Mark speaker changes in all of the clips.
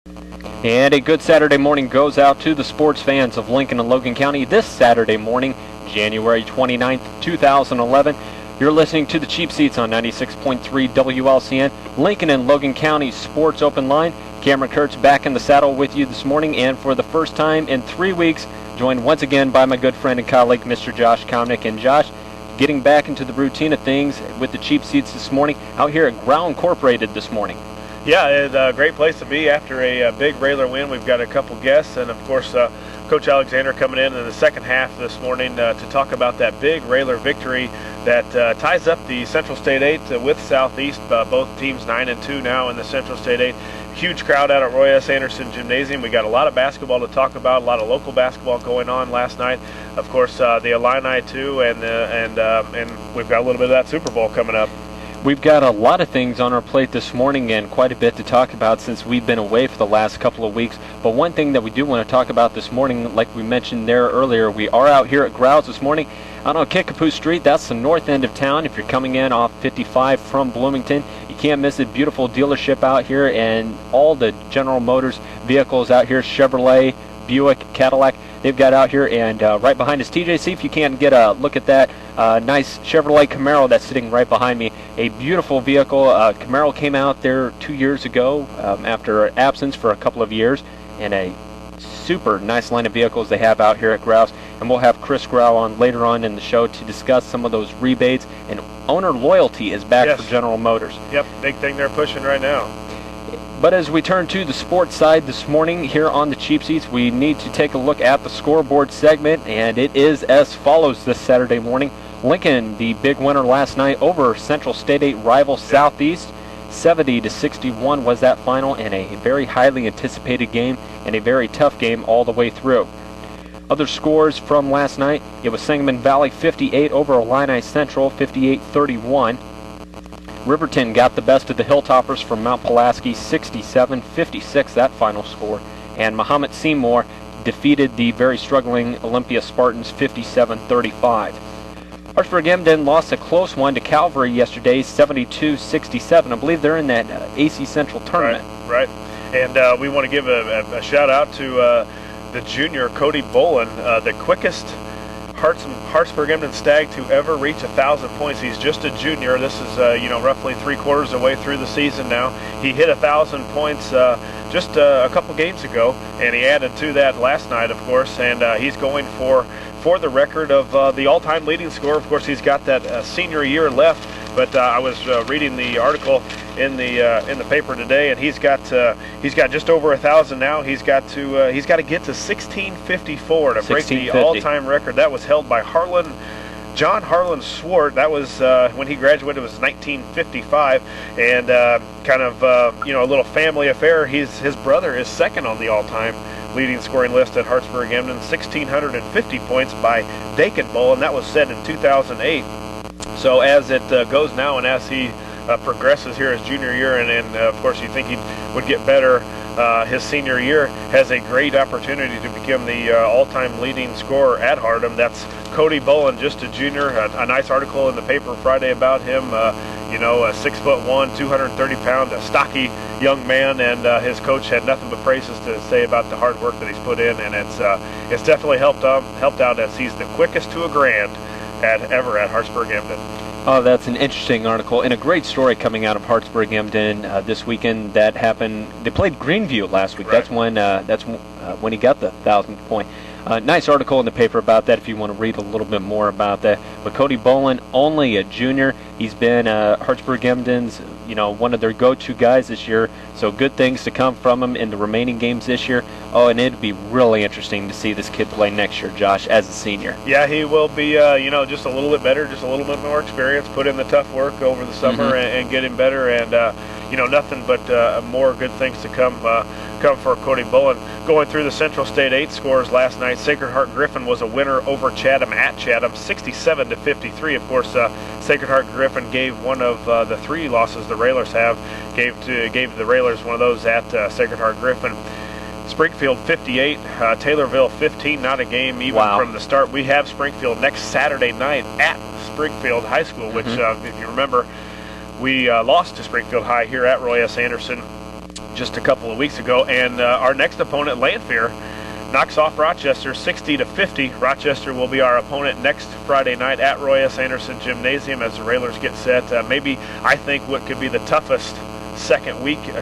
Speaker 1: And a good Saturday morning goes out to the sports fans of Lincoln and Logan County this Saturday morning, January 29th, 2011. You're listening to the Cheap Seats on 96.3 WLCN, Lincoln and Logan County Sports Open Line. Cameron Kurtz back in the saddle with you this morning, and for the first time in 3 weeks, joined once again by my good friend and colleague, Mr. Josh Komnick. And Josh, getting back into the routine of things with the Cheap Seats this morning, out here at Graue Incorporated this morning.
Speaker 2: Yeah, it's a great place to be after a big Railer win. We've got a couple guests, and of course, Coach Alexander coming in the second half this morning to talk about that big Railer victory that ties up the Central State 8 with Southeast. Both teams 9-2 now in the Central State 8. Huge crowd out at Roy S. Anderson Gymnasium. We got a lot of basketball to talk about, a lot of local basketball going on last night. Of course, the Illini too, and we've got a little bit of that Super Bowl coming up.
Speaker 1: We've got a lot of things on our plate this morning and quite a bit to talk about since we've been away for the last couple of weeks. But one thing that we do want to talk about this morning, like we mentioned there earlier, we are out here at Graue's this morning out on Kickapoo Street. That's the north end of town. If you're coming in off 55 from Bloomington, you can't miss it. Beautiful dealership out here, and all the General Motors vehicles out here, Chevrolet, Buick, Cadillac, they've got out here. And right behind us, TJ, see if you can't get a look at that nice Chevrolet Camaro that's sitting right behind me. A beautiful vehicle. Camaro came out there 2 years ago after absence for a couple of years, and a super nice line of vehicles they have out here at Graue's. And we'll have Chris Graue on later on in the show to discuss some of those rebates, and owner loyalty is back for General Motors.
Speaker 2: Yep, big thing they're pushing right now.
Speaker 1: But as we turn to the sports side this morning here on the Cheap Seats, we need to take a look at the scoreboard segment, and it is as follows this Saturday morning. Lincoln, the big winner last night over Central State 8 rival Southeast. 70-61 was that final, in a very highly anticipated game and a very tough game all the way through. Other scores from last night, it was Sangamon Valley 58 over Illini Central 58-31. Riverton got the best of the Hilltoppers from Mount Pulaski 67-56, that final score. And Mahomet Seymour defeated the very struggling Olympia Spartans 57-35. Hartsburg-Emden lost a close one to Calvary yesterday, 72-67. I believe they're in that AC Central tournament.
Speaker 2: Right. And we want to give a shout out to the junior Cody Bolin, the quickest Hartsburg-Emden Stag to ever reach 1,000 points. He's just a junior. This is roughly 3/4 of the way through the season now. He hit 1,000 points just a couple games ago, and he added to that last night, of course. And he's going for the record of the all-time leading scorer. Of course, he's got that senior year left. But I was reading the article in the paper today, and he's got just over 1,000 now. He's got to get to 1654 to break the all-time record. That was held by John Harlan Swart. That was when he graduated. It was 1955, and kind of a little family affair. His brother is second on the all-time leading scoring list at Hartsburg-Emden, 1,650 points by Dakin Bull, and that was set in 2008. So as it goes now, and as he progresses here his junior year, and of course you think he would get better his senior year, has a great opportunity to become the all-time leading scorer at Hardham. That's Cody Bolin, just a junior. A nice article in the paper Friday about him. A 6'1", 230-pound, stocky young man, and his coach had nothing but praises to say about the hard work that he's put in, and it's definitely helped out as he's the quickest to a grand ever at Hartsburg-Emden.
Speaker 1: Oh, that's an interesting article and a great story coming out of Hartsburg-Emden this weekend. That happened. They played Greenview last week. Right. That's when he got the 1,000th point. Nice article in the paper about that if you want to read a little bit more about that. But Cody Bolin, only a junior. He's been Hartsburg-Emden's one of their go-to guys this year. So good things to come from him in the remaining games this year. Oh, and it'd be really interesting to see this kid play next year, Josh, as a senior.
Speaker 2: Yeah, he will be, just a little bit better, just a little bit more experience, put in the tough work over the summer and get him better. And, nothing but more good things to come for Cody Bolin. Going through the Central State 8 scores last night, Sacred Heart Griffin was a winner over Chatham at Chatham, 67-53. Of course, Sacred Heart Griffin gave one of the 3 losses the Railers have, gave the Railers one of those at Sacred Heart Griffin. Springfield 58, Taylorville 15, not a game even from the start. We have Springfield next Saturday night at Springfield High School, which, if you remember, we lost to Springfield High here at Roy S. Anderson just a couple of weeks ago. And our next opponent, Lanphier, knocks off Rochester 60-50. Rochester will be our opponent next Friday night at Roy S. Anderson Gymnasium as the Railers get set. Maybe I think what could be the toughest second weekend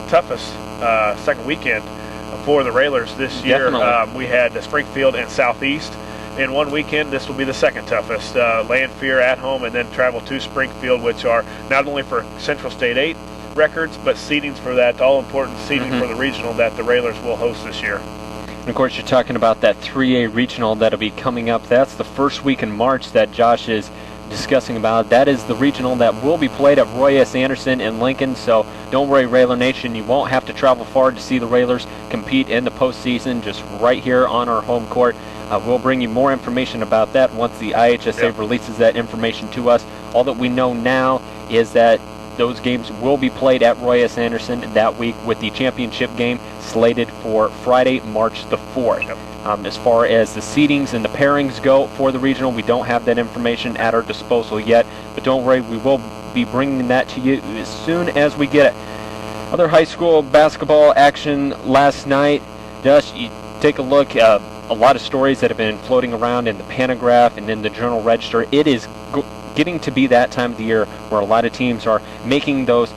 Speaker 2: for the Railers this year. We had Springfield and Southeast in one weekend. This will be the second toughest. Lanphier at home, and then travel to Springfield, which are not only for Central State 8 records, but seedings for that all-important seeding for the regional that the Railers will host this year.
Speaker 1: And of course, you're talking about that 3A regional that'll be coming up. That's the first week in March that Josh is discussing about. That is the regional that will be played at Roy S. Anderson in Lincoln. So don't worry, Railer Nation, you won't have to travel far to see the Railers compete in the postseason, just right here on our home court. We'll bring you more information about that once the IHSA releases that information to us. All that we know now is that those games will be played at Roy S. Anderson that week, with the championship game slated for Friday, March the 4th. As far as the seedings and the pairings go for the regional, we don't have that information at our disposal yet, but don't worry, we will be bringing that to you as soon as we get it. Other high school basketball action last night. Josh, you take a look, a lot of stories that have been floating around in the Panagraph and in the Journal Register. It is getting to be that time of the year where a lot of teams are making those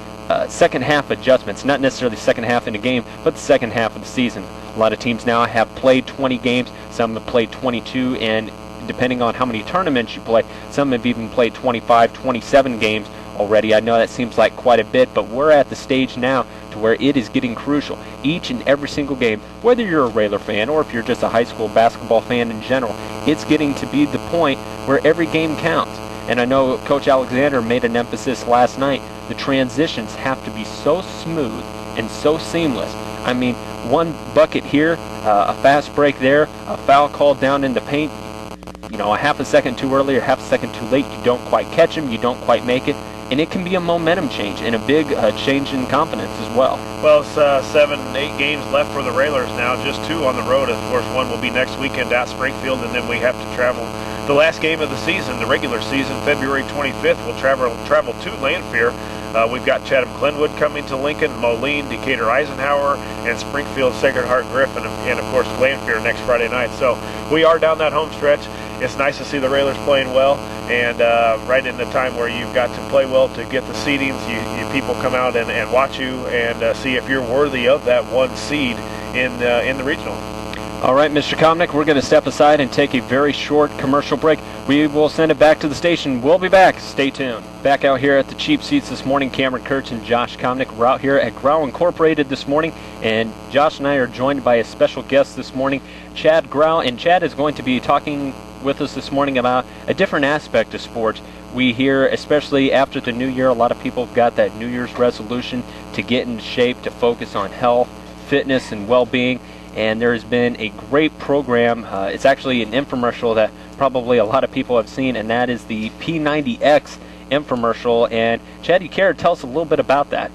Speaker 1: second half adjustments, not necessarily second half in the game, but the second half of the season. A lot of teams now have played 20 games, some have played 22, and depending on how many tournaments you play, some have even played 25, 27 games already. I know that seems like quite a bit, but we're at the stage now to where it is getting crucial. Each and every single game, whether you're a Railer fan or if you're just a high school basketball fan in general, it's getting to be the point where every game counts. And I know Coach Alexander made an emphasis last night. The transitions have to be so smooth and so seamless. I mean, one bucket here, a fast break there, a foul called down in the paint, you know, a half a second too early or half a second too late, you don't quite catch him, you don't quite make it, and it can be a momentum change and a big change in confidence as well.
Speaker 2: Well, it's 7, 8 games left for the Railers now, just 2 on the road. Of course, one will be next weekend at Springfield, and then we have to travel. The last game of the season, the regular season, February 25th, we'll travel to Lanphier. We've got Chatham-Glenwood coming to Lincoln, Moline, Decatur-Eisenhower, and Springfield, Sacred Heart Griffin, and of course Lanphier next Friday night. So we are down that home stretch. It's nice to see the Railers playing well, and right in the time where you've got to play well to get the seedings, you people come out and watch you and see if you're worthy of that 1 seed in the regional.
Speaker 1: All right, Mr. Komnick, we're going to step aside and take a very short commercial break. We will send it back to the station. We'll be back. Stay tuned. Back out here at the Cheap Seats this morning, Cameron Kurtz and Josh Komnick. We're out here at Graue Incorporated this morning, and Josh and I are joined by a special guest this morning, Chad Graue, and Chad is going to be talking with us this morning about a different aspect of sports. We hear, especially after the new year, a lot of people have got that New Year's resolution to get in shape, to focus on health, fitness, and well-being. And there has been a great program. It's actually an infomercial that probably a lot of people have seen, and that is the P90X infomercial. And Chad, you care to tell us a little bit about that?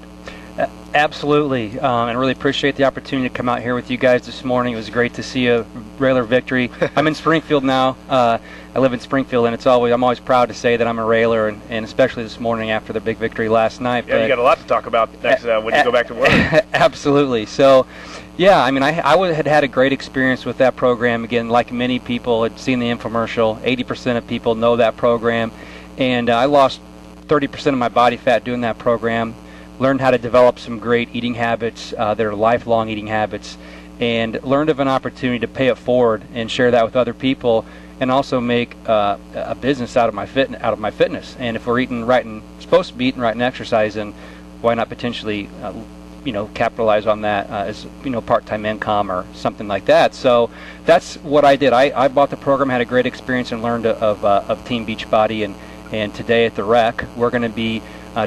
Speaker 3: Absolutely, and I really appreciate the opportunity to come out here with you guys this morning. It was great to see a Railer victory. I'm in Springfield now. I live in Springfield, and I'm always proud to say that I'm a Railer, and especially this morning after the big victory last night.
Speaker 2: Yeah, you got a lot to talk about next when you go back to work.
Speaker 3: Absolutely. So, yeah, I mean, I had had a great experience with that program. Again, like many people had seen the infomercial, 80% of people know that program, and I lost 30% of my body fat doing that program. Learned how to develop some great eating habits that are lifelong eating habits, and learned of an opportunity to pay it forward and share that with other people, and also make a business out of my fitness. And if we're eating right and supposed to be eating right and exercising, why not potentially capitalize on that as part-time income or something like that. So that's what I did. I bought the program, had a great experience, and learned of Team Beachbody. And today at the Rec, we're going to be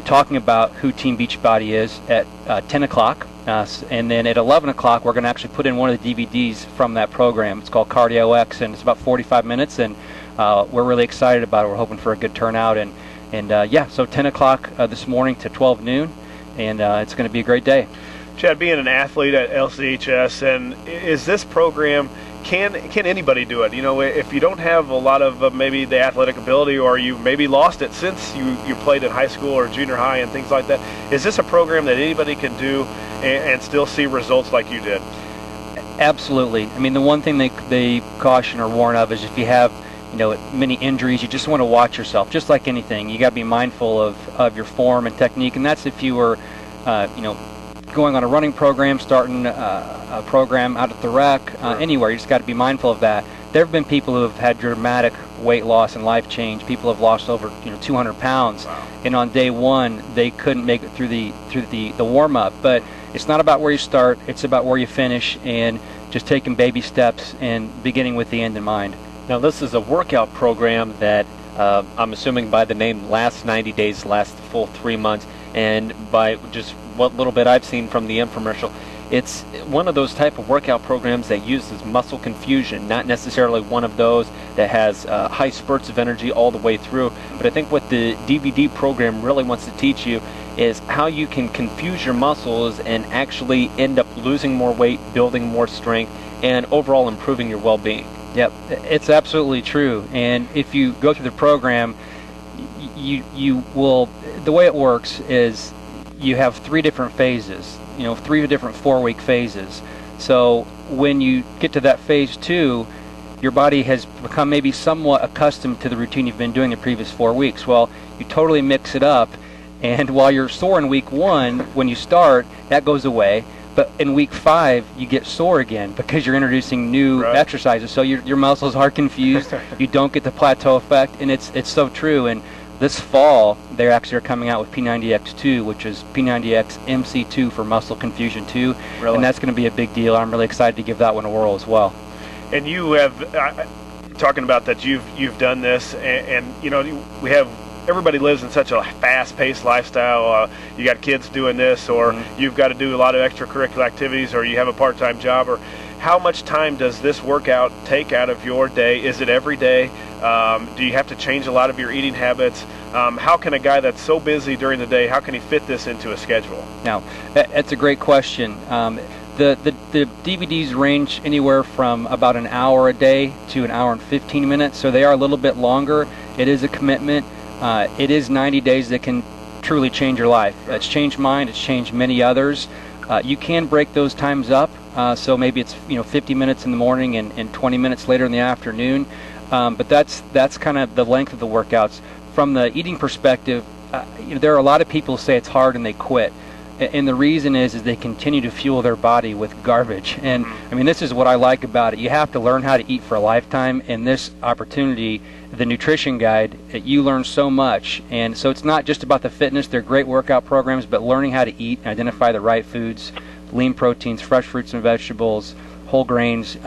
Speaker 3: talking about who Team Beachbody is at 10 o'clock. And then at 11 o'clock, we're going to actually put in one of the DVDs from that program. It's called Cardio X, and it's about 45 minutes, and we're really excited about it. We're hoping for a good turnout. And so 10 o'clock this morning to 12 noon, and it's going to be a great day.
Speaker 2: Chad, being an athlete at LCHS, and is this program can anybody do it? You know, if you don't have a lot of maybe the athletic ability, or you maybe lost it since you played in high school or junior high and things like that, is this a program that anybody can do and still see results like you did?
Speaker 3: Absolutely. I mean, the one thing they caution or warn of is if you have, you know, many injuries, you just want to watch yourself. Just like anything, you got to be mindful of your form and technique, and that's if you were, you know, going on a running program, starting a program out at the rec, anywhere. You just got to be mindful of that. There have been people who have had dramatic weight loss and life change. People have lost over 200 pounds, and on day one they couldn't make it through the warm up. But it's not about where you start; it's about where you finish, and just taking baby steps and beginning with the end in mind.
Speaker 1: Now, this is a workout program that I'm assuming by the name lasts 90 days, lasts the full 3 months, and by just what little bit I've seen from the infomercial, it's one of those type of workout programs that uses muscle confusion, not necessarily one of those that has high spurts of energy all the way through. But I think what the DVD program really wants to teach you is how you can confuse your muscles and actually end up losing more weight, building more strength, and overall improving your well-being.
Speaker 3: Yep, it's absolutely true. And if you go through the program, you will, the way it works is you have 3 different phases, 3 different 4-week phases. So when you get to that phase 2, your body has become maybe somewhat accustomed to the routine you've been doing the previous 4 weeks. Well, you totally mix it up, and while you're sore in week 1, when you start, that goes away. But in week 5, you get sore again because you're introducing new exercises. So your muscles are confused. You don't get the plateau effect, and it's so true. And this fall, they actually are coming out with P90X2, which is P90X MC2 for muscle confusion 2. Really? And that's going to be a big deal. I'm really excited to give that one a whirl as well.
Speaker 2: And you have, talking about that, you've done this, and we have, everybody lives in such a fast-paced lifestyle. You got kids doing this, or you've got to do a lot of extracurricular activities, or you have a part-time job. Or how much time does this workout take out of your day? Is it every day? Do you have to change a lot of your eating habits? How can a guy that's so busy during the day, how can he fit this into a schedule?
Speaker 3: Now, that's a great question. The DVDs range anywhere from about an hour a day to an hour and 15 minutes, so they are a little bit longer. It is a commitment. It is 90 days that can truly change your life. It's changed mine. It's changed many others. You can break those times up, so maybe it's 50 minutes in the morning and 20 minutes later in the afternoon. But that's kind of the length of the workouts. From the eating perspective, there are a lot of people who say it's hard and they quit. And the reason is they continue to fuel their body with garbage. And I mean, this is what I like about it. You have to learn how to eat for a lifetime. And this opportunity, the nutrition guide, you learn so much. And so it's not just about the fitness. They're great workout programs, but learning how to eat and identify the right foods, lean proteins, fresh fruits and vegetables, whole grains.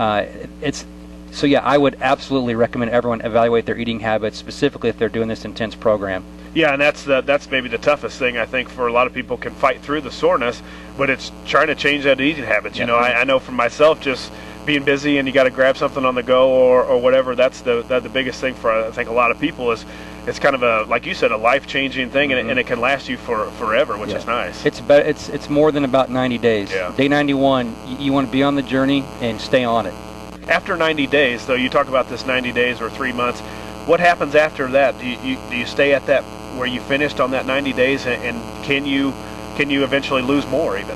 Speaker 3: So yeah, I would absolutely recommend everyone evaluate their eating habits, specifically if they're doing this intense program.
Speaker 2: Yeah, and that's maybe the toughest thing, I think, for a lot of people. Can fight through the soreness, but it's trying to change that eating habits. I know for myself, just being busy and you got to grab something on the go or whatever. That's the biggest thing for, I think, a lot of people. Is it's kind of a, like you said, a life-changing thing, and it can last you forever, which is nice.
Speaker 3: It's more than about 90 days.
Speaker 2: Yeah.
Speaker 3: Day 91, you want to be on the journey and stay on it.
Speaker 2: After 90 days, though, you talk about this 90 days or 3 months. What happens after that? Do you stay at that where you finished on that 90 days, and can you eventually lose more even?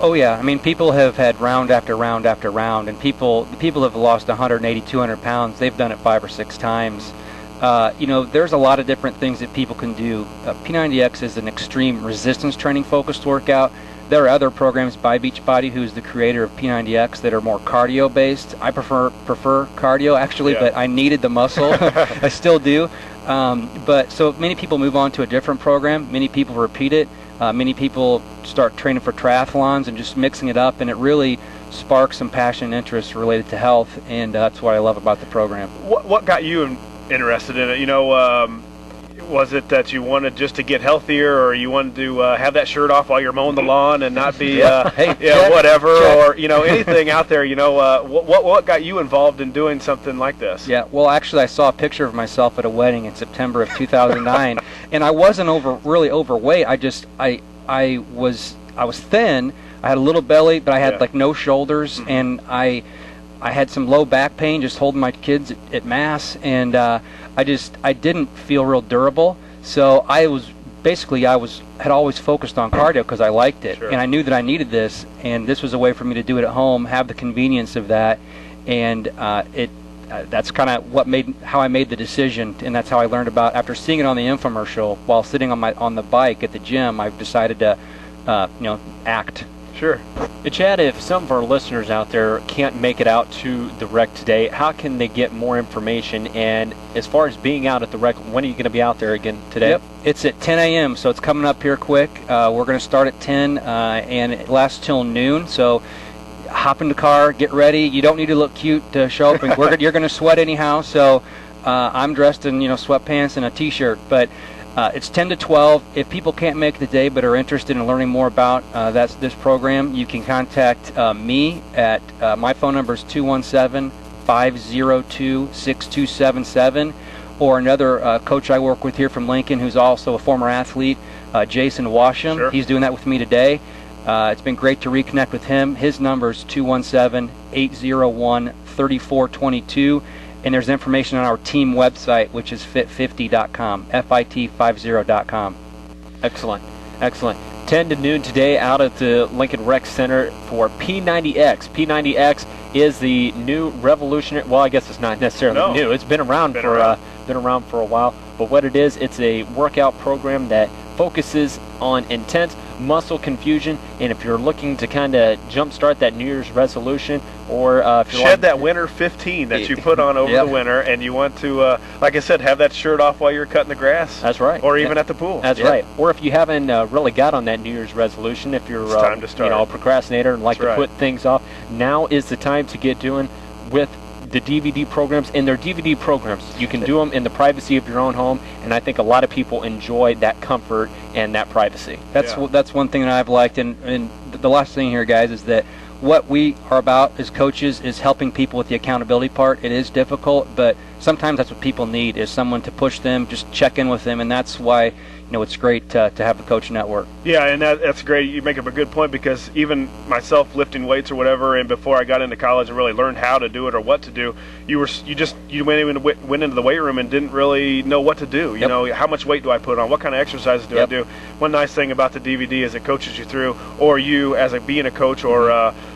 Speaker 3: Oh yeah, I mean, people have had round after round after round, and the people have lost 180, 200 pounds. They've done it 5 or 6 times. There's a lot of different things that people can do. P90X is an extreme resistance training focused workout. There are other programs by Beachbody, who's the creator of P90X, that are more cardio based. I prefer cardio actually, but I needed the muscle. I still do. But so many people move on to a different program. Many people repeat it. Many people start training for triathlons and just mixing it up, and it really sparks some passion and interest related to health, and that's what I love about the program.
Speaker 2: What got you interested in it? Was it that you wanted just to get healthier, or you wanted to have that shirt off while you're mowing the lawn and not be, whatever, or anything out there? What got you involved in doing something like this?
Speaker 3: Yeah, well, actually, I saw a picture of myself at a wedding in September of 2009, and I wasn't really overweight. I was thin. I had a little belly, but I had like no shoulders, and I I had some low back pain just holding my kids at mass, and I didn't feel real durable. So I had always focused on cardio because I liked it,
Speaker 2: Sure.
Speaker 3: and I knew that I needed this, and this was a way for me to do it at home, have the convenience of that, and that's kind of how I made the decision, and that's how I learned about, after seeing it on the infomercial while sitting on the bike at the gym. I've decided to act.
Speaker 2: Sure.
Speaker 1: Chad, if some of our listeners out there can't make it out to the rec today, how can they get more information? And as far as being out at the rec, when are you going to be out there again today?
Speaker 3: Yep, it's at 10 a.m., so it's coming up here quick. We're going to start at 10, and it lasts till noon. So hop in the car, get ready. You don't need to look cute to show up. You're going to sweat anyhow, so I'm dressed in sweatpants and a T-shirt. But it's 10 to 12. If people can't make the day but are interested in learning more about this program, you can contact me at my phone number is 217-502-6277, or another coach I work with here from Lincoln who's also a former athlete, Jason Washam.
Speaker 2: Sure.
Speaker 3: He's doing that with me today. It's been great to reconnect with him. His number is 217-801-3422. And there's information on our team website, which is fit50.com, fit50.com.
Speaker 1: Excellent. Excellent. 10 to noon today out at the Lincoln Rec Center for P90X. P90X is the new revolutionary, well, I guess it's not necessarily new. It's been around for a while. But what it is, it's a workout program that focuses on intense muscle confusion, and if you're looking to kind of jumpstart that New Year's resolution, or if you're
Speaker 2: shed that winter 15 that you put on over the winter, and you want to, like I said, have that shirt off while you're cutting the grass.
Speaker 1: That's right.
Speaker 2: Or even at the pool.
Speaker 1: That's right. Or if you haven't really got on that New Year's resolution, if you're
Speaker 2: it's time to start.
Speaker 1: a procrastinator and like to put things off, now is the time to get doing with the DVD programs. And their DVD programs, you can do them in the privacy of your own home, and I think a lot of people enjoy that comfort and that privacy.
Speaker 3: That's one thing that I've liked, and the last thing here, guys, is that what we are about as coaches is helping people with the accountability part. It is difficult, but sometimes that's what people need, is someone to push them, just check in with them, and that's why it's great to have the Coach Network.
Speaker 2: Yeah, and that's great. You make up a good point, because even myself lifting weights or whatever, and before I got into college and really learned how to do it or what to do, you went into the weight room and didn't really know what to do. You know, how much weight do I put on? What kind of exercises do I do? One nice thing about the DVD is it coaches you through, or you as being a coach, or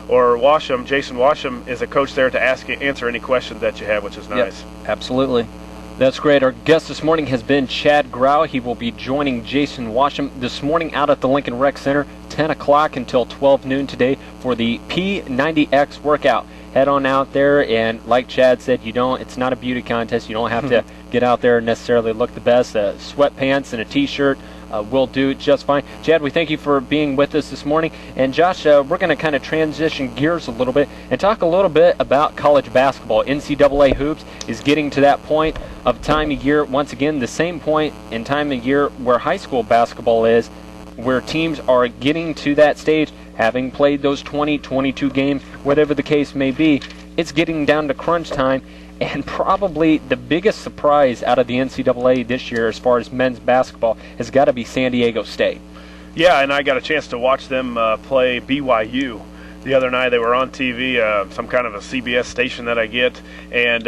Speaker 2: Washam, Jason Washam is a coach there to answer any questions that you have, which is nice.
Speaker 3: Yep, absolutely.
Speaker 1: That's great. Our guest this morning has been Chad Graue. He will be joining Jason Washam this morning out at the Lincoln Rec Center, 10 o'clock until 12 noon today for the P90X workout. Head on out there, and like Chad said, it's not a beauty contest. You don't have to get out there and necessarily look the best. Sweatpants and a T-shirt will do just fine. Chad, we thank you for being with us this morning. And Josh, we're going to kind of transition gears a little bit and talk a little bit about college basketball. NCAA hoops is getting to that point of time of year, once again, the same point in time of year where high school basketball is, where teams are getting to that stage, having played those 20, 22 games, whatever the case may be. It's getting down to crunch time. And probably the biggest surprise out of the NCAA this year as far as men's basketball has got to be San Diego State.
Speaker 2: Yeah, and I got a chance to watch them play BYU the other night. They were on TV, some kind of a CBS station that I get, and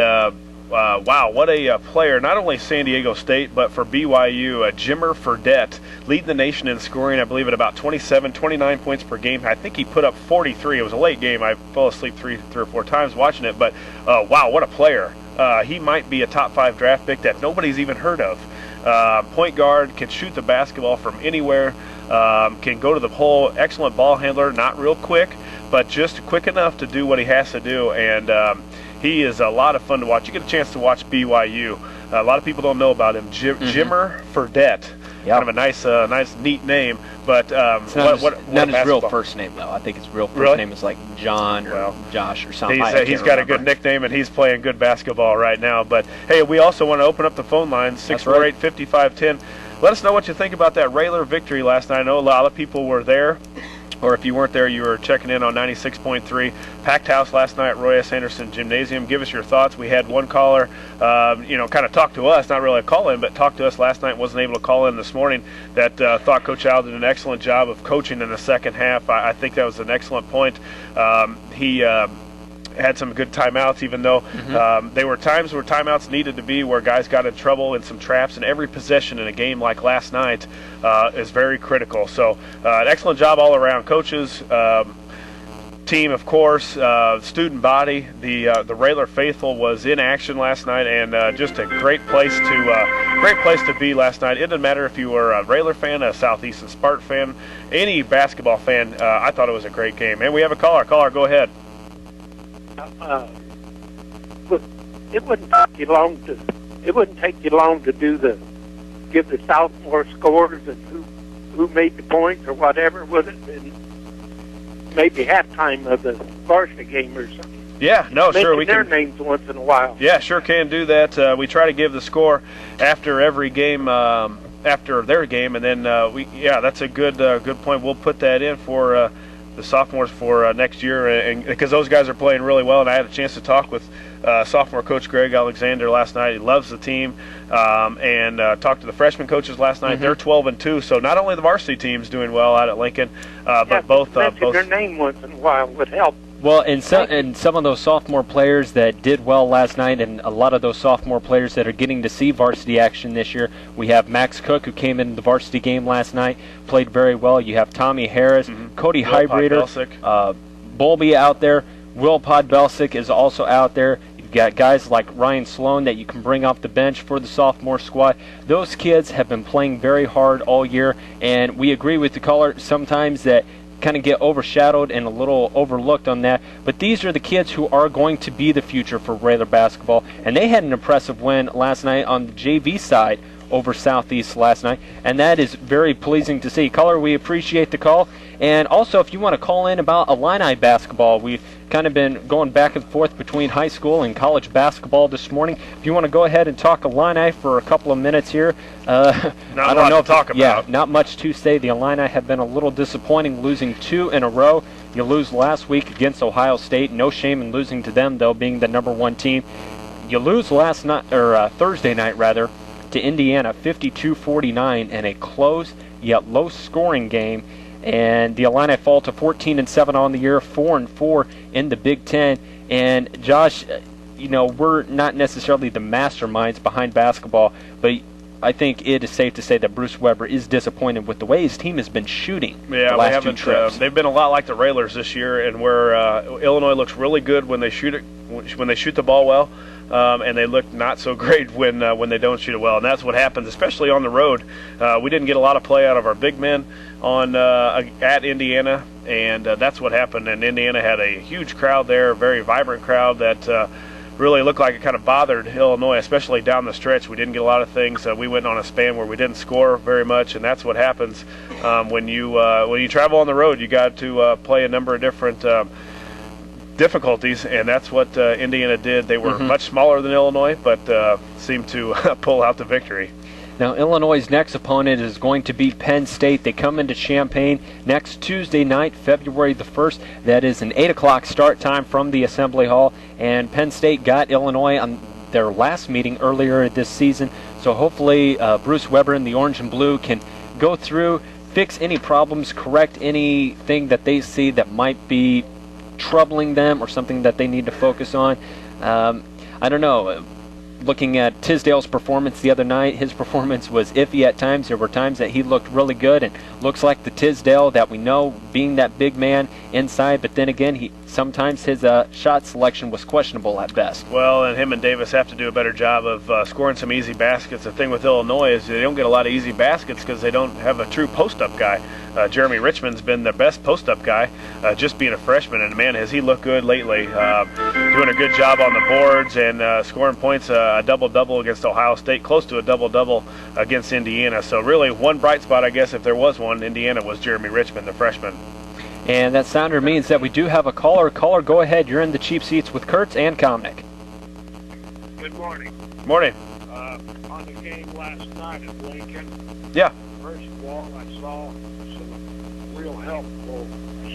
Speaker 2: wow, what a player. Not only San Diego State, but for BYU, Jimmer Fredette leading the nation in scoring, I believe, at about 27, 29 points per game. I think he put up 43. It was a late game. I fell asleep three or four times watching it, but wow, what a player. He might be a top 5 draft pick that nobody's even heard of. Point guard, can shoot the basketball from anywhere, can go to the hole, excellent ball handler, not real quick, but just quick enough to do what he has to do, and he is a lot of fun to watch. You get a chance to watch BYU. A lot of people don't know about him. Jimmer Fredette. Kind of a nice, neat name. But
Speaker 1: not his real first name, though. I think his real first name is like John or Josh or something.
Speaker 2: He's got a good nickname, and he's playing good basketball right now. But, hey, we also want to open up the phone lines, 648-5510. Let us know what you think about that Rayler victory last night. I know a lot of people were there. Or if you weren't there, you were checking in on 96.3. Packed house last night at Roy S. Anderson Gymnasium. Give us your thoughts. We had one caller, kind of talk to us, not really a call-in, but talk to us last night, wasn't able to call in this morning, that thought Coach Al did an excellent job of coaching in the second half. I think that was an excellent point. He had some good timeouts, even though there were times where timeouts needed to be, where guys got in trouble in some traps, and every possession in a game like last night is very critical. So an excellent job all around. Coaches, team, of course, student body. The Raylor faithful was in action last night, and just a great place to be last night. It doesn't matter if you were a Raylor fan, a Southeastern Spartan fan, any basketball fan. I thought it was a great game. And we have a caller. Caller, go ahead.
Speaker 4: It wouldn't take you long to give the sophomore scores and who made the points or whatever, would it? And maybe halftime of the varsity game or something.
Speaker 2: Yeah, no, sure, we
Speaker 4: can.
Speaker 2: can.
Speaker 4: Their names once in a while.
Speaker 2: Yeah, sure can do that. We try to give the score after every game, after their game, and then that's a good point. We'll put that in for the sophomores for next year, and because those guys are playing really well. And I had a chance to talk with sophomore coach Greg Alexander last night. He loves the team, and talked to the freshman coaches last night. They're 12-2, so not only the varsity team's doing well out at Lincoln, but both
Speaker 4: their name once in a while would help.
Speaker 1: Well, and some of those sophomore players that did well last night, and a lot of those sophomore players that are getting to see varsity action this year. We have Max Cook, who came in the varsity game last night, played very well. You have Tommy Harris, Cody Hybreeder, Bolby out there. Will Podbelsic is also out there. You've got guys like Ryan Sloan that you can bring off the bench for the sophomore squad. Those kids have been playing very hard all year, and we agree with the caller sometimes that kind of get overshadowed and a little overlooked on that. But these are the kids who are going to be the future for Raylor basketball, and they had an impressive win last night on the JV side over Southeast last night, and that is very pleasing to see. Caller, we appreciate the call. And also, if you want to call in about Illini basketball, we've kind of been going back and forth between high school and college basketball this morning. If you want to go ahead and talk Illini for a couple of minutes here,
Speaker 2: I don't know to talk about.
Speaker 1: Yeah, not much to say. The Illini have been a little disappointing, losing 2 in a row. You lose last week against Ohio State. No shame in losing to them, though, being the #1 team. You lose last night, or Thursday night rather, to Indiana, 52-49, in a close yet low-scoring game. And the Illini fall to 14-7 on the year, 4-4 in the Big Ten. And Josh, we're not necessarily the masterminds behind basketball, but I think it is safe to say that Bruce Weber is disappointed with the way his team has been shooting the last 2 trips.
Speaker 2: They've been a lot like the Raylers this year, and where Illinois looks really good when they shoot the ball well. And they look not so great when they don't shoot it well, and that's what happens, especially on the road. We didn't get a lot of play out of our big men at Indiana, and that's what happened. And Indiana had a huge crowd there, a very vibrant crowd that really looked like it kind of bothered Illinois, especially down the stretch. We didn't get a lot of things. We went on a span where we didn't score very much, and that's what happens when you travel on the road. You got to play a number of different difficulties, and that's what Indiana did. They were much smaller than Illinois, but seemed to pull out the victory.
Speaker 1: Now, Illinois' next opponent is going to be Penn State. They come into Champaign next Tuesday night, February the 1st. That is an 8 o'clock start time from the Assembly Hall, and Penn State got Illinois on their last meeting earlier this season. So hopefully Bruce Weber and the Orange and Blue can go through, fix any problems, correct anything that they see that might be troubling them or something that they need to focus on. I don't know. Looking at Tisdale's performance the other night, his performance was iffy at times. There were times that he looked really good, and looks like the Tisdale that we know being that big man inside, but then again, sometimes his shot selection was questionable at best.
Speaker 2: Well, and him and Davis have to do a better job of scoring some easy baskets. The thing with Illinois is they don't get a lot of easy baskets because they don't have a true post-up guy. Jeremy Richmond's been their best post-up guy, just being a freshman, and man, has he looked good lately. Doing a good job on the boards and scoring points, a double-double against Ohio State, close to a double-double against Indiana. So really, one bright spot, I guess, if there was one, Indiana, was Jeremy Richmond, the freshman.
Speaker 1: And that sounder means that we do have a caller. Caller, go ahead. You're in the cheap seats with Kurtz and Komnick.
Speaker 4: Good morning.
Speaker 2: Morning.
Speaker 4: On the game last night at Lincoln,
Speaker 2: Yeah.
Speaker 4: first of all, I saw some real helpful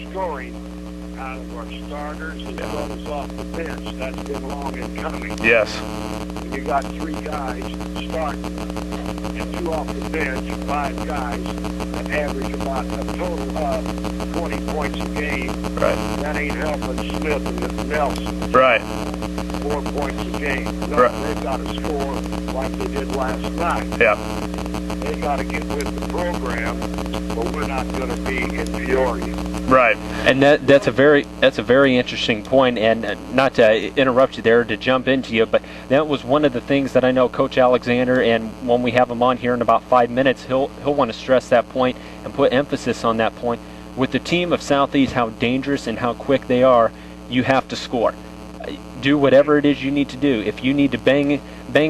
Speaker 4: scoring
Speaker 5: out of our starters as well as off the bench. That's been long in coming.
Speaker 2: Yes.
Speaker 5: When you got 3 guys starting and 2 off the bench, 5 guys that average about a total of 20 points a game.
Speaker 2: Right.
Speaker 5: That ain't helping Smith and Nelson.
Speaker 2: Right.
Speaker 5: 4 points a game. No,
Speaker 2: Right.
Speaker 5: they've got to score like they did last night.
Speaker 2: Yeah.
Speaker 5: They got to get with the program, but we're not going to be in Peoria.
Speaker 2: Right.
Speaker 1: And that's a very interesting point, and not to interrupt you there, to jump into you, but that was one of the things that I know Coach Alexander, and when we have him on here in about 5 minutes, he'll want to stress that point and put emphasis on that point. With the team of Southeast, how dangerous and how quick they are, you have to score. Do whatever it is you need to do. If you need to bang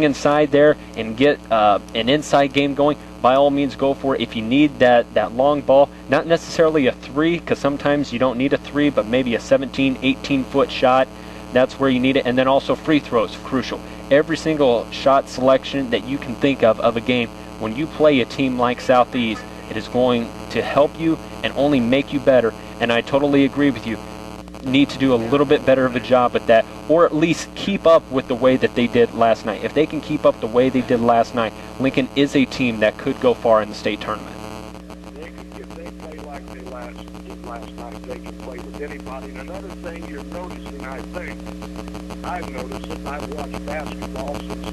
Speaker 1: inside there and get an inside game going, by all means go for it. If you need that long ball, not necessarily a 3, because sometimes you don't need a 3, but maybe a 17, 18-foot shot, that's where you need it. And then also free throws, crucial. Every single shot selection that you can think of a game, when you play a team like Southeast, it is going to help you and only make you better. And I totally agree with you. Need to do a little bit better of a job at that, or at least keep up with the way that they did last night. If they can keep up the way they did last night, Lincoln is a team that could go far in the state tournament.
Speaker 5: If they play like they did last night, they can play with anybody. And another thing you're noticing, I think, I've noticed it, I've watched basketball since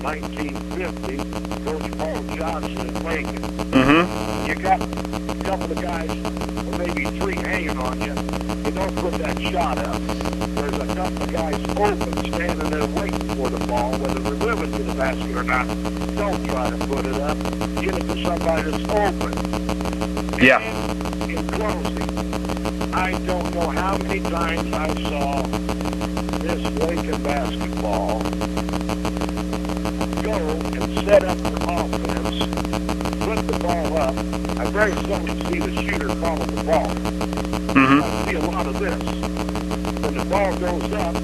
Speaker 5: 1950, Coach Paul Johnson at Lincoln.
Speaker 2: Mm-hmm.
Speaker 5: You got a couple of guys, or maybe 3 hanging on you. You don't put that shot up. There's a couple of guys open, standing there waiting for the ball, whether they're moving to the basket or not. Don't try to put it up. Get it to somebody that's open.
Speaker 2: Yeah.
Speaker 5: And in closing, I don't know how many times I saw this Lincoln basketball go and set up for offense, put the ball up. I very seldom see the shooter follow the ball.
Speaker 2: Mm-hmm.
Speaker 5: I see a lot of this. When the ball goes up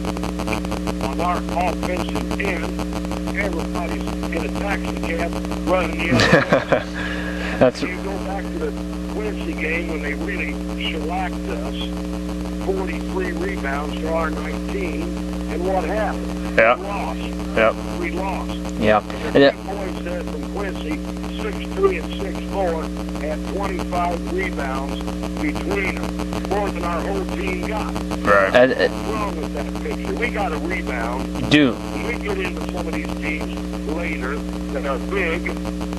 Speaker 5: on our offensive end, everybody's in a taxi cab running the other way.
Speaker 1: That's
Speaker 5: You go back to the Quincy game when they really shellacked us, 43 rebounds to our 19, and what happened?
Speaker 2: Yeah.
Speaker 5: We lost.
Speaker 2: Yep.
Speaker 5: We lost.
Speaker 1: yeah.
Speaker 5: The two boys there from Quincy, 6'3" and 6'4", had 25 rebounds between them, more than our whole team got.
Speaker 2: Right.
Speaker 5: What's wrong with that picture? We got to rebound.
Speaker 1: Do.
Speaker 5: When we get into some of these teams later that are big,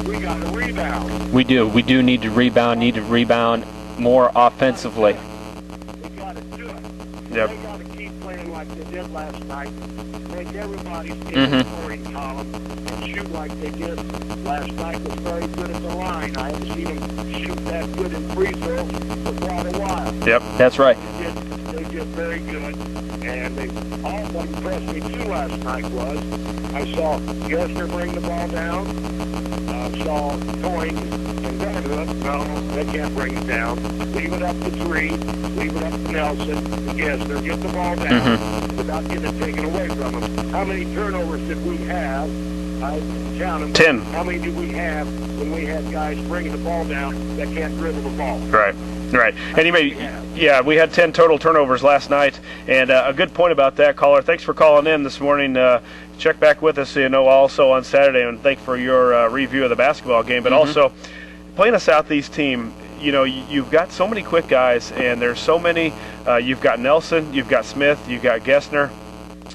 Speaker 5: we got to rebound.
Speaker 1: We do. We do need to rebound more offensively.
Speaker 5: We got to do it.
Speaker 2: Yep.
Speaker 5: They got to keep playing like they did last night. Make everybody in the scoring column and shoot like they did last night. Was very good at the line. I haven't seen them shoot that good in free throws for quite a while.
Speaker 2: Yep.
Speaker 1: That's right.
Speaker 5: They did very good. And they all what impressed me too last night was I saw Gessner bring the ball down. Saw Toing and Vanderhook. No, they can't bring it down. Leave it up to 3. Leave it up to Nelson and Gessner. Get the ball down without getting it taken away from them. How many turnovers did we have? I count them.
Speaker 2: 10.
Speaker 5: How many did we have when we had guys bringing the ball down that can't dribble the ball?
Speaker 2: Right. Right. And we had 10 total turnovers last night. And a good point about that, caller. Thanks for calling in this morning. Check back with us, also on Saturday, and thank for your review of the basketball game. But also, playing a Southeast team, you've got so many quick guys, and there's so many. You've got Nelson, you've got Smith, you've got Gessner.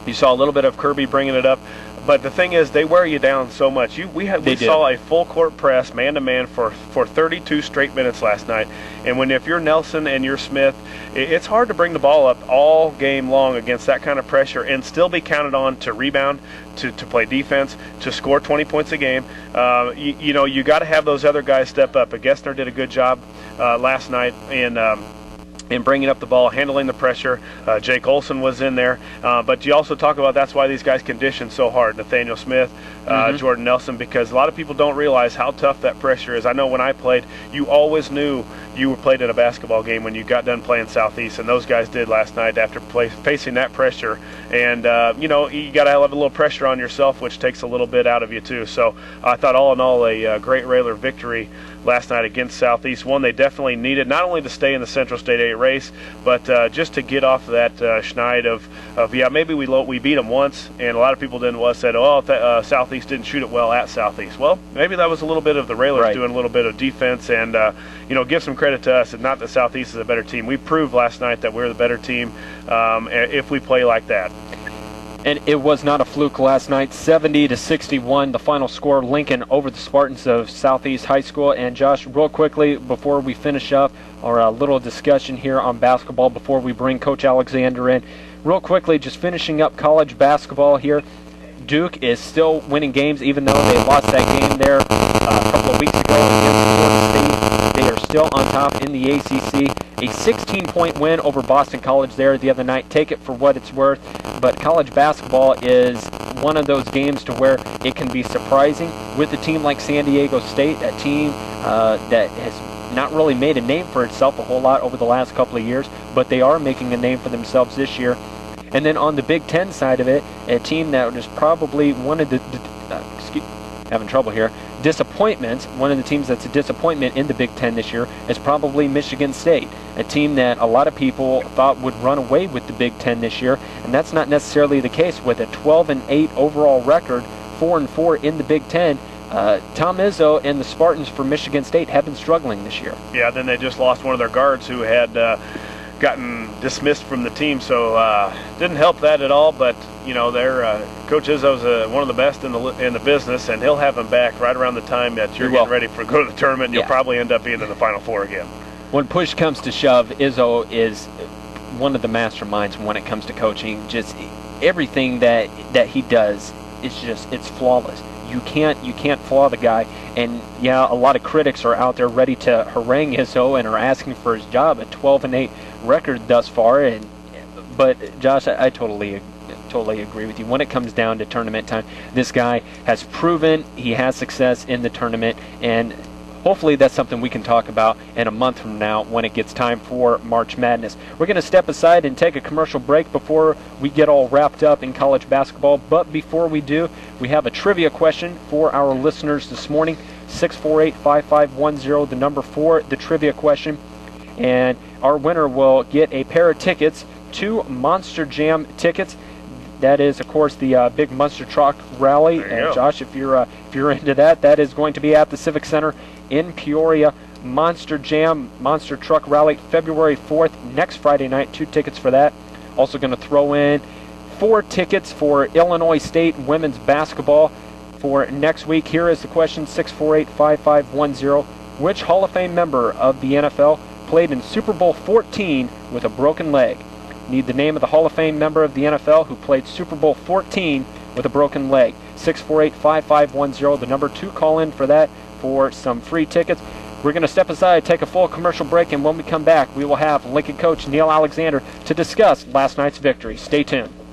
Speaker 2: You saw a little bit of Kirby bringing it up. But the thing is, they wear you down so much. We saw a full court press, man-to-man, for 32 straight minutes last night. And if you're Nelson and you're Smith, it's hard to bring the ball up all game long against that kind of pressure and still be counted on to rebound, to play defense, to score 20 points a game. You got to have those other guys step up. But Gessner did a good job last night in bringing up the ball, handling the pressure. Jake Olson was in there. But you also talk about that's why these guys condition so hard. Nathaniel Smith, Jordan Nelson, because a lot of people don't realize how tough that pressure is. I know when I played, you always knew you were played in a basketball game when you got done playing Southeast, and those guys did last night after facing that pressure. And, you got to have a little pressure on yourself, which takes a little bit out of you, too. So I thought all in all a great Railer victory last night against Southeast. One they definitely needed, not only to stay in the Central State 8 race, but just to get off that schneid of yeah, maybe we beat them once, and a lot of people said, oh, Southeast didn't shoot it well at Southeast. Well, maybe that was a little bit of the Railers doing a little bit of defense, and give some credit to us. And not that Southeast is a better team. We proved last night that we're the better team if we play like that.
Speaker 1: And it was not a fluke last night. 70-61, the final score. Lincoln over the Spartans of Southeast High School. And Josh, real quickly before we finish up our little discussion here on basketball, before we bring Coach Alexander in, real quickly, just finishing up college basketball here. Duke is still winning games, even though they lost that game there a couple of weeks ago against Florida State. They are still on top in the ACC. A 16-point win over Boston College there the other night. Take it for what it's worth. But college basketball is one of those games to where it can be surprising with a team like San Diego State, a team that has not really made a name for itself a whole lot over the last couple of years, but they are making a name for themselves this year. And then on the Big Ten side of it, a team that was probably one of the disappointments, one of the teams that's a disappointment in the Big Ten this year is probably Michigan State, a team that a lot of people thought would run away with the Big Ten this year, and that's not necessarily the case. With a 12-8 overall record, 4-4 in the Big Ten, Tom Izzo and the Spartans for Michigan State have been struggling this year.
Speaker 2: Yeah, then they just lost one of their guards who had gotten dismissed from the team, so didn't help that at all. But their Coach Izzo's one of the best in the business, and he'll have him back right around the time that you're getting ready for go to the tournament. You'll probably end up being in the Final Four again.
Speaker 1: When push comes to shove, Izzo is one of the masterminds when it comes to coaching. Just everything that he does is it's flawless. You can't flaw the guy. And yeah, a lot of critics are out there ready to harangue Izzo and are asking for his job. A 12-8 record thus far. But Josh, I totally agree with you. When it comes down to tournament time, this guy has proven he has success in the tournament, and hopefully that's something we can talk about in a month from now when it gets time for March Madness. We're going to step aside and take a commercial break before we get all wrapped up in college basketball. But before we do, we have a trivia question for our listeners this morning. 648-5510, the number 4, the trivia question. And our winner will get a pair of tickets, 2 Monster Jam tickets. That is, of course, the big Monster Truck Rally. And Josh, if you're into that, that is going to be at the Civic Center in Peoria. Monster Jam, Monster Truck Rally, February 4th, next Friday night. 2 tickets for that. Also going to throw in 4 tickets for Illinois State women's basketball for next week. Here is the question, 648-5510. Which Hall of Fame member of the NFL played in Super Bowl 14 with a broken leg? Need the name of the Hall of Fame member of the NFL who played Super Bowl 14 with a broken leg. 648-5510, the number 2 call in for that for some free tickets. We're going to step aside, take a full commercial break, and when we come back, we will have Lincoln coach Neil Alexander to discuss last night's victory. Stay tuned.